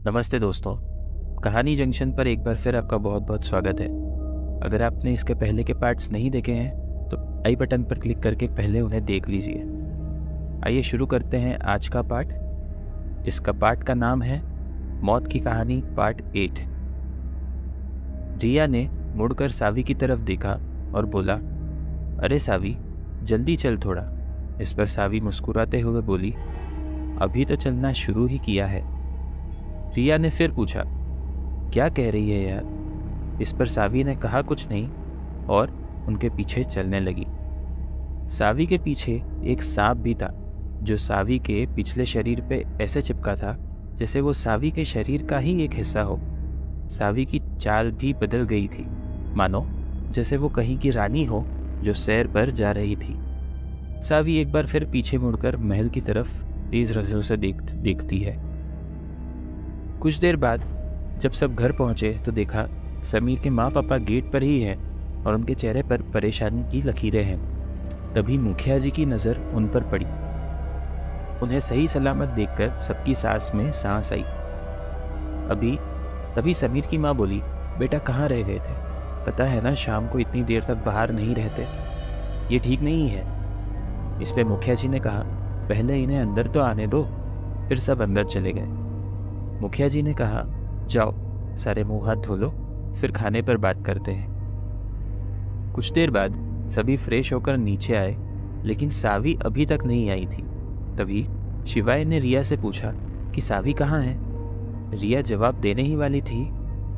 नमस्ते दोस्तों। कहानी जंक्शन पर एक बार फिर आपका बहुत बहुत स्वागत है। अगर आपने इसके पहले के पार्ट्स नहीं देखे हैं तो आई बटन पर क्लिक करके पहले उन्हें देख लीजिए। आइए शुरू करते हैं आज का पार्ट। इसका पार्ट का नाम है मौत की कहानी पार्ट 8। रिया ने मुड़कर सावी की तरफ देखा और बोला, अरे सावी, जल्दी चल थोड़ा। इस पर सावी मुस्कुराते हुए बोली, अभी तो चलना शुरू ही किया है। रिया ने फिर पूछा, क्या कह रही है यार? इस पर सावी ने कहा कुछ नहीं और उनके पीछे चलने लगी। सावी के पीछे एक सांप भी था जो सावी के पिछले शरीर पे ऐसे चिपका था जैसे वो सावी के शरीर का ही एक हिस्सा हो। सावी की चाल भी बदल गई थी, मानो जैसे वो कहीं की रानी हो जो सैर पर जा रही थी। सावी एक बार फिर पीछे मुड़कर महल की तरफ तेज नजरों से देखती है। कुछ देर बाद जब सब घर पहुंचे तो देखा समीर के माँ पापा गेट पर ही हैं और उनके चेहरे पर परेशानी की लकीरें हैं। तभी मुखिया जी की नज़र उन पर पड़ी। उन्हें सही सलामत देखकर सबकी सांस में सांस आई। तभी समीर की माँ बोली, बेटा कहाँ रह गए थे? पता है ना शाम को इतनी देर तक बाहर नहीं रहते, ये ठीक नहीं है। इस पे मुखिया जी ने कहा, पहले इन्हें अंदर तो आने दो। फिर सब अंदर चले गए। मुखिया जी ने कहा, जाओ सारे मुंह हाथ धो लो, फिर खाने पर बात करते हैं। कुछ देर बाद सभी फ्रेश होकर नीचे आए, लेकिन सावी अभी तक नहीं आई थी। तभी शिवाय ने रिया से पूछा कि सावी कहाँ है? रिया जवाब देने ही वाली थी,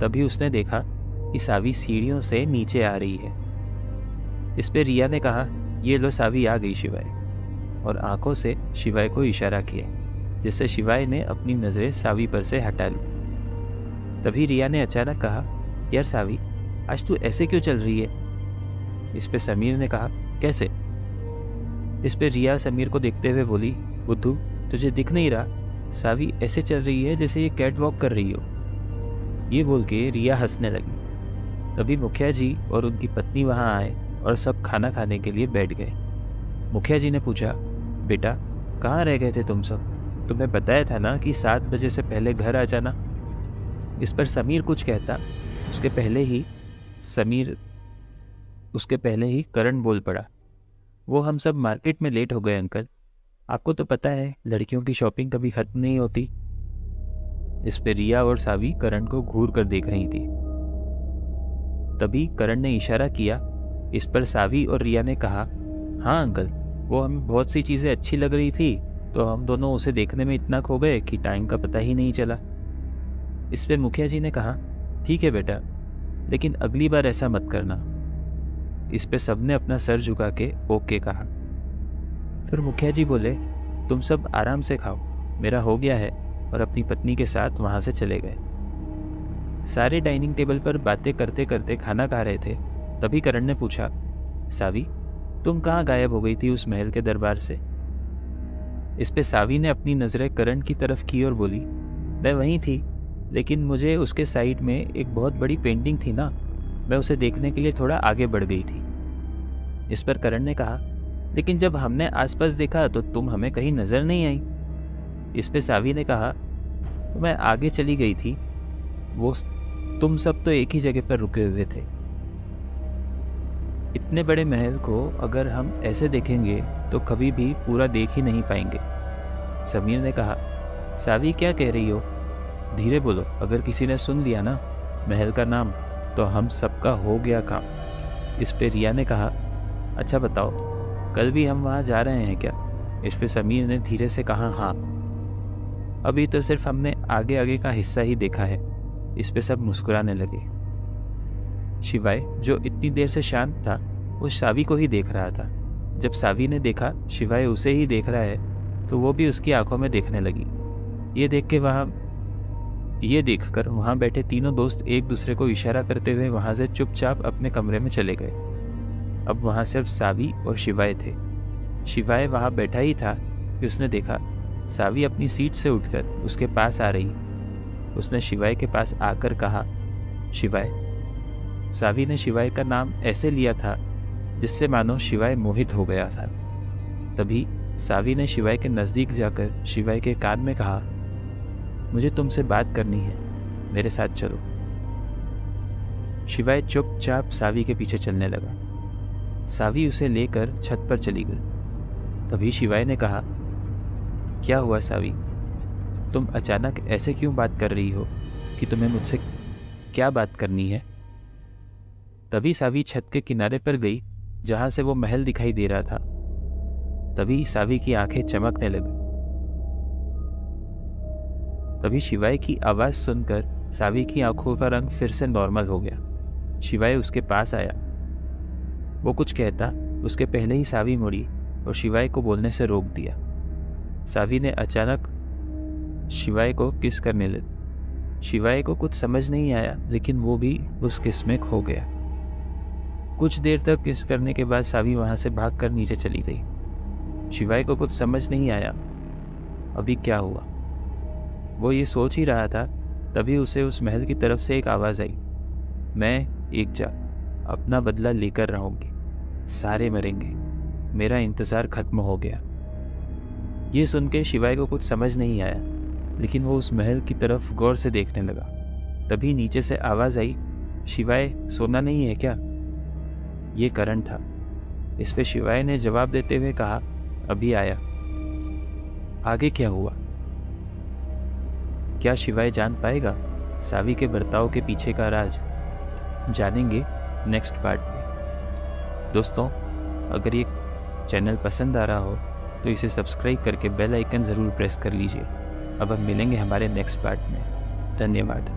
तभी उसने देखा कि सावी सीढ़ियों से नीचे आ रही है। इस पे रिया ने कहा, ये लो सावी आ गई शिवाय, और आंखों से शिवाय को इशारा किया, जिससे शिवाय ने अपनी नज़रें सावी पर से हटा ली। तभी रिया ने अचानक कहा, यार सावी, आज तू ऐसे क्यों चल रही है? इस पे समीर ने कहा, कैसे? इस पे रिया समीर को देखते हुए बोली, बुद्धू तुझे दिख नहीं रहा? सावी ऐसे चल रही है जैसे ये कैट वॉक कर रही हो। ये बोल के रिया हंसने लगी। तभी मुखिया जी और उनकी पत्नी वहाँ आए और सब खाना खाने के लिए बैठ गए। मुखिया जी ने पूछा, बेटा कहाँ रह गए थे तुम सब? तुम्हें बताया था ना कि 7 बजे से पहले घर आ जाना। इस पर समीर कुछ कहता, उसके पहले ही करण बोल पड़ा, वो हम सब मार्केट में लेट हो गए अंकल। आपको तो पता है लड़कियों की शॉपिंग कभी खत्म नहीं होती। इस पे रिया और सावी करण को घूर कर देख रही थी। तभी करण ने इशारा किया। इस पर सावी और रिया ने कहा, हाँ अंकल, वो हमें बहुत सी चीज़ें अच्छी लग रही थी तो हम दोनों उसे देखने में इतना खो गए कि टाइम का पता ही नहीं चला। इस पे मुखिया जी ने कहा, ठीक है बेटा, लेकिन अगली बार ऐसा मत करना। इस पे सबने अपना सर झुका के ओके कहा। फिर मुखिया जी बोले, तुम सब आराम से खाओ, मेरा हो गया है, और अपनी पत्नी के साथ वहाँ से चले गए। सारे डाइनिंग टेबल पर बातें करते करते खाना खा रहे थे। तभी करण ने पूछा, सावी तुम कहाँ गायब हो गई थी उस महल के दरबार से? इस पे सावी ने अपनी नज़रें करण की तरफ की और बोली, मैं वहीं थी, लेकिन मुझे उसके साइड में एक बहुत बड़ी पेंटिंग थी ना, मैं उसे देखने के लिए थोड़ा आगे बढ़ गई थी। इस पर करण ने कहा, लेकिन जब हमने आसपास देखा तो तुम हमें कहीं नज़र नहीं आई। इस पे सावी ने कहा, मैं आगे चली गई थी, वो तुम सब तो एक ही जगह पर रुके हुए थे। इतने बड़े महल को अगर हम ऐसे देखेंगे तो कभी भी पूरा देख ही नहीं पाएंगे। समीर ने कहा, सावी क्या कह रही हो? धीरे बोलो, अगर किसी ने सुन लिया ना महल का नाम तो हम सबका हो गया काम। इस पे रिया ने कहा, अच्छा बताओ, कल भी हम वहाँ जा रहे हैं क्या? इस पे समीर ने धीरे से कहा, हाँ। अभी तो सिर्फ हमने आगे आगे का हिस्सा ही देखा है। इस पे सब मुस्कुराने लगे। शिवाय जो इतनी देर से शांत था वो सावी को ही देख रहा था। जब सावी ने देखा शिवाय उसे ही देख रहा है तो वो भी उसकी आंखों में देखने लगी। ये देखकर वहाँ बैठे तीनों दोस्त एक दूसरे को इशारा करते हुए वहाँ से चुपचाप अपने कमरे में चले गए। अब वहाँ सिर्फ सावी और शिवाय थे। शिवाय वहाँ बैठा ही था कि उसने देखा सावी अपनी सीट से उठकर उसके पास आ रही। उसने शिवाय के पास आकर कहा, शिवाय। सावी ने शिवाय का नाम ऐसे लिया था जिससे मानो शिवाय मोहित हो गया था। तभी सावी ने शिवाय के नज़दीक जाकर शिवाय के कान में कहा, मुझे तुमसे बात करनी है, मेरे साथ चलो। शिवाय चुपचाप सावी के पीछे चलने लगा। सावी उसे लेकर छत पर चली गई। तभी शिवाय ने कहा, क्या हुआ सावी, तुम अचानक ऐसे क्यों बात कर रही हो कि तुम्हें मुझसे क्या बात करनी है? तभी सावी छत के किनारे पर गई जहां से वो महल दिखाई दे रहा था। तभी सावी की आंखें चमकने लगी। तभी शिवाय की आवाज सुनकर सावी की आंखों का रंग फिर से नॉर्मल हो गया। शिवाय उसके पास आया। वो कुछ कहता उसके पहले ही सावी मुड़ी और शिवाय को बोलने से रोक दिया। सावी ने अचानक शिवाय को किस करने लगी। शिवाय को कुछ समझ नहीं आया, लेकिन वो भी उस किस में खो गया। कुछ देर तक किस करने के बाद सावी वहां से भागकर नीचे चली गई। शिवाय को कुछ समझ नहीं आया अभी क्या हुआ। वो ये सोच ही रहा था, तभी उसे उस महल की तरफ से एक आवाज़ आई, मैं एक जा अपना बदला लेकर रहूंगी, सारे मरेंगे, मेरा इंतज़ार खत्म हो गया। ये सुन के शिवाय को कुछ समझ नहीं आया, लेकिन वो उस महल की तरफ गौर से देखने लगा। तभी नीचे से आवाज़ आई, शिवाय सोना नहीं है क्या? ये करण था। इस पे शिवाय ने जवाब देते हुए कहा, अभी आया। आगे क्या हुआ? क्या शिवाय जान पाएगा सावी के बर्ताव के पीछे का राज? जानेंगे नेक्स्ट पार्ट में। दोस्तों, अगर ये चैनल पसंद आ रहा हो तो इसे सब्सक्राइब करके बेल आइकन ज़रूर प्रेस कर लीजिए। अब हम मिलेंगे हमारे नेक्स्ट पार्ट में। धन्यवाद।